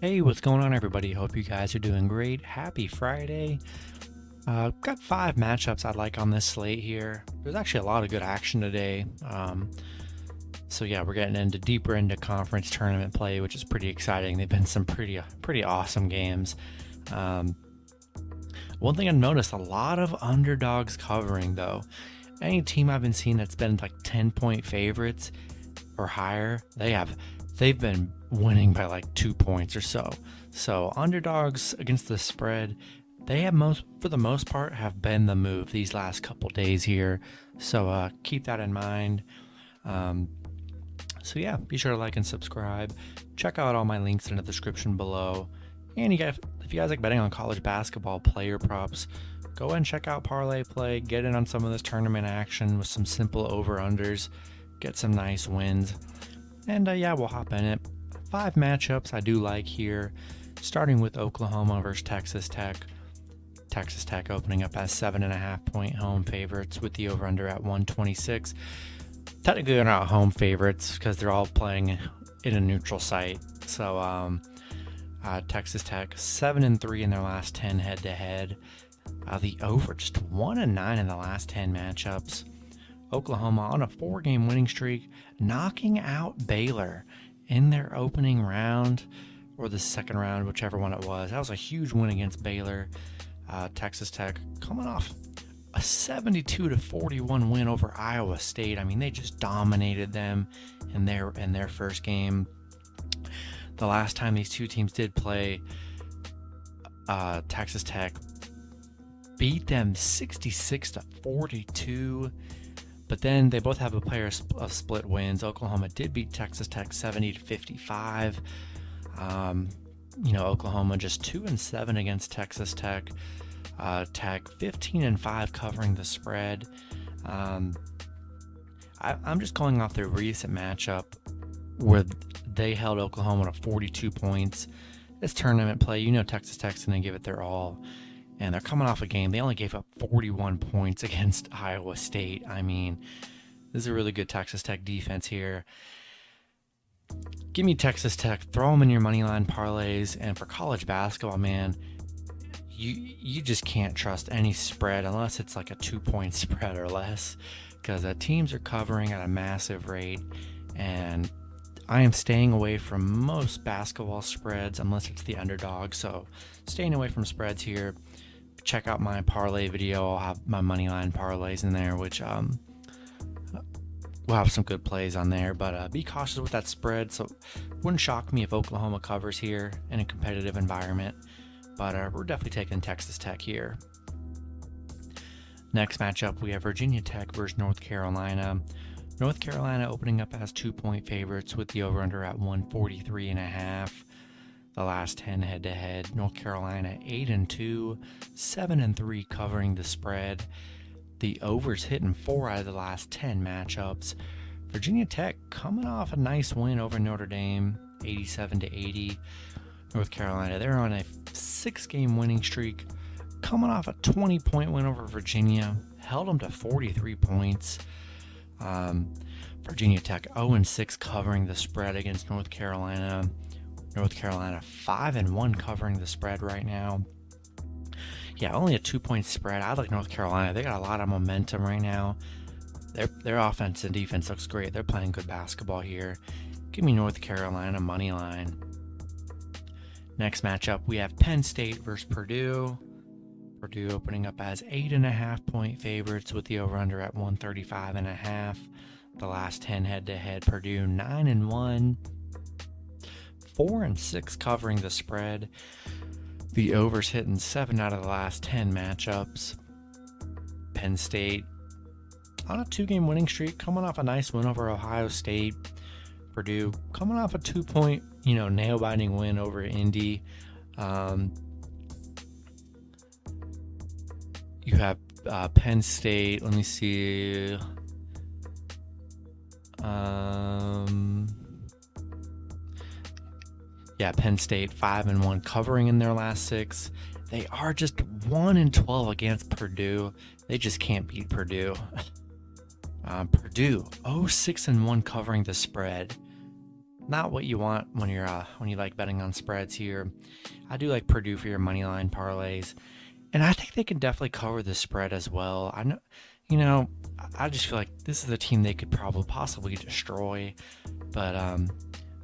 Hey, what's going on, everybody? Hope you guys are doing great. Happy Friday. Got 5 matchups I'd like on this slate here. There's actually a lot of good action today. So yeah, we're getting deeper into conference tournament play, which is pretty exciting. They've been some pretty awesome games. Um, One thing I've noticed, a lot of underdogs covering though. Any team I've been seeing that's been like 10-point favorites or higher, they've been winning by like 2 points or so. So underdogs against the spread, they have for the most part have been the move these last couple days here. So keep that in mind. So yeah, be sure to like and subscribe. Check out all my links in the description below. And if you guys like betting on college basketball player props, go ahead and check out ParlayPlay. Get in on some of this tournament action with some simple over-unders. Get some nice wins. And yeah, we'll hop in it. 5 matchups I do like here, starting with Oklahoma versus Texas Tech. Texas Tech opening up as 7.5-point home favorites with the over-under at 126. Technically, they're not home favorites because they're all playing in a neutral site. So Texas Tech 7-3 in their last 10 head-to-head. The over just 1-9 in the last 10 matchups. Oklahoma on a 4-game winning streak, knocking out Baylor in their opening round or the second round, whichever one it was. That was a huge win against Baylor. Texas Tech coming off a 72-41 win over Iowa State. I mean, they just dominated them in their first game. The last time these two teams did play, Texas Tech beat them 66-42. But then they both have a pair of split wins. Oklahoma did beat Texas Tech 70-55. Oklahoma just 2-7 against Texas Tech. Tech 15-5 covering the spread. I'm just going off their recent matchup where they held Oklahoma to 42 points. This tournament play, Texas Tech's going to give it their all. And they're coming off a game. They only gave up 41 points against Iowa State. I mean, this is a really good Texas Tech defense here. Give me Texas Tech. Throw them in your moneyline parlays. And for college basketball, man, you just can't trust any spread unless it's like a 2-point spread or less, because teams are covering at a massive rate. And I am staying away from most basketball spreads unless it's the underdog. So staying away from spreads here. Check out my parlay video. I'll have my moneyline parlays in there, which we'll have some good plays on there. But be cautious with that spread. So wouldn't shock me if Oklahoma covers here in a competitive environment. But we're definitely taking Texas Tech here. Next matchup, we have Virginia Tech versus North Carolina. North Carolina opening up as 2-point favorites with the over-under at 143.5. The last 10 head-to-head. North Carolina 8-2, 7-3 covering the spread. The overs hitting 4 out of the last 10 matchups. Virginia Tech coming off a nice win over Notre Dame, 87-80. North Carolina, they're on a 6-game winning streak, coming off a 20-point win over Virginia, held them to 43 points. Virginia Tech 0-6 covering the spread against North Carolina. North Carolina 5-1 covering the spread right now. Yeah, only a 2-point spread. I like North Carolina. They got a lot of momentum right now. Their offense and defense looks great. They're playing good basketball here. Give me North Carolina money line. Next matchup, we have Penn State versus Purdue. Purdue opening up as 8.5-point favorites with the over-under at 135.5. The last 10 head-to-head, Purdue 9-1, 4-6 covering the spread. The overs hitting 7 out of the last 10 matchups. Penn State on a 2-game winning streak, coming off a nice win over Ohio State. Purdue coming off a 2-point, nail-biting win over Indy. You have Penn State. Let me see. Penn State 5-1 covering in their last 6. They are just 1-12 against Purdue. They just can't beat Purdue. Purdue 0-6-1 covering the spread. not what you want when you like betting on spreads here. I do like Purdue for your money line parlays, and I think they can definitely cover the spread as well. I know, I just feel like this is a team they could probably possibly destroy, but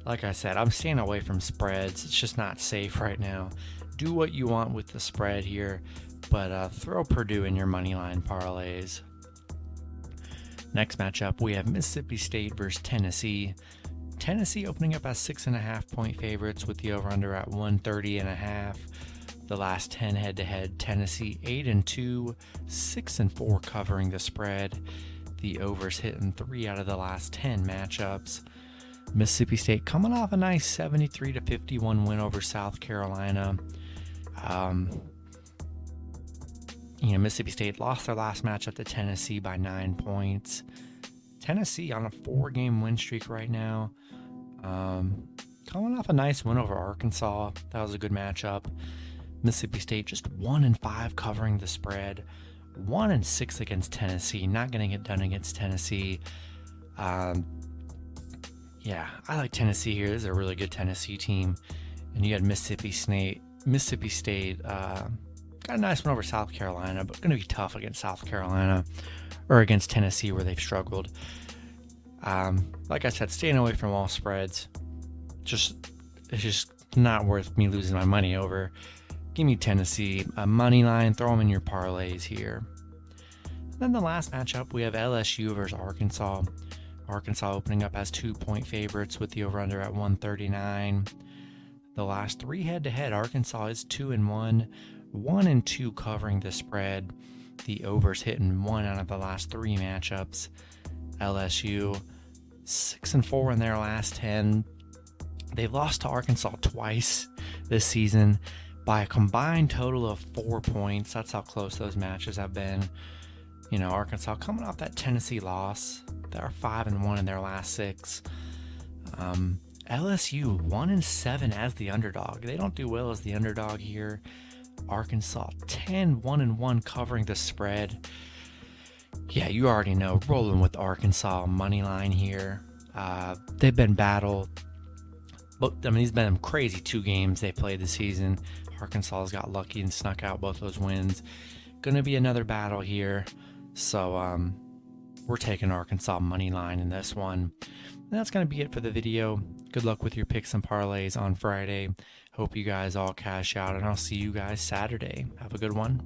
like I said, I'm staying away from spreads. It's just not safe right now. Do what you want with the spread here, but throw Purdue in your money line parlays. Next matchup, we have Mississippi State versus Tennessee. Tennessee opening up as 6.5 point favorites with the over-under at 130.5. The last 10 head-to-head, Tennessee 8-2, 6-4 covering the spread. The overs hitting 3 out of the last 10 matchups. Mississippi State coming off a nice 73-51 win over South Carolina. Mississippi State lost their last matchup to Tennessee by 9 points. Tennessee on a 4-game win streak right now. Coming off a nice win over Arkansas. That was a good matchup. Mississippi State just 1-5 covering the spread. 1-6 against Tennessee. Not going to get done against Tennessee. Yeah, I like Tennessee here. This is a really good Tennessee team. And you had Mississippi State. Got a nice one over South Carolina, but going to be tough against South Carolina or against Tennessee where they've struggled. Like I said, staying away from all spreads. It's just not worth me losing my money over. Give me Tennessee, a money line, throw them in your parlays here. And then the last matchup, we have LSU versus Arkansas. Arkansas opening up as 2-point favorites with the over-under at 139. The last 3 head-to-head, Arkansas is 2-1, 1-2 covering the spread. The overs hitting 1 out of the last 3 matchups. LSU 6-4 in their last 10. They've lost to Arkansas twice this season by a combined total of 4 points. That's how close those matches have been. Arkansas coming off that Tennessee loss. They're 5-1 in their last 6. LSU 1-7 as the underdog. They don't do well as the underdog here. Arkansas 1-1 covering the spread. Yeah, you already know, rolling with Arkansas money line here. They've been battled, but these been crazy 2 games they played this season. Arkansas's got lucky and snuck out both those wins. Gonna be another battle here, so we're taking Arkansas money line in this one. And that's gonna be it for the video. Good luck with your picks and parlays on Friday. Hope you guys all cash out, and I'll see you guys Saturday. Have a good one.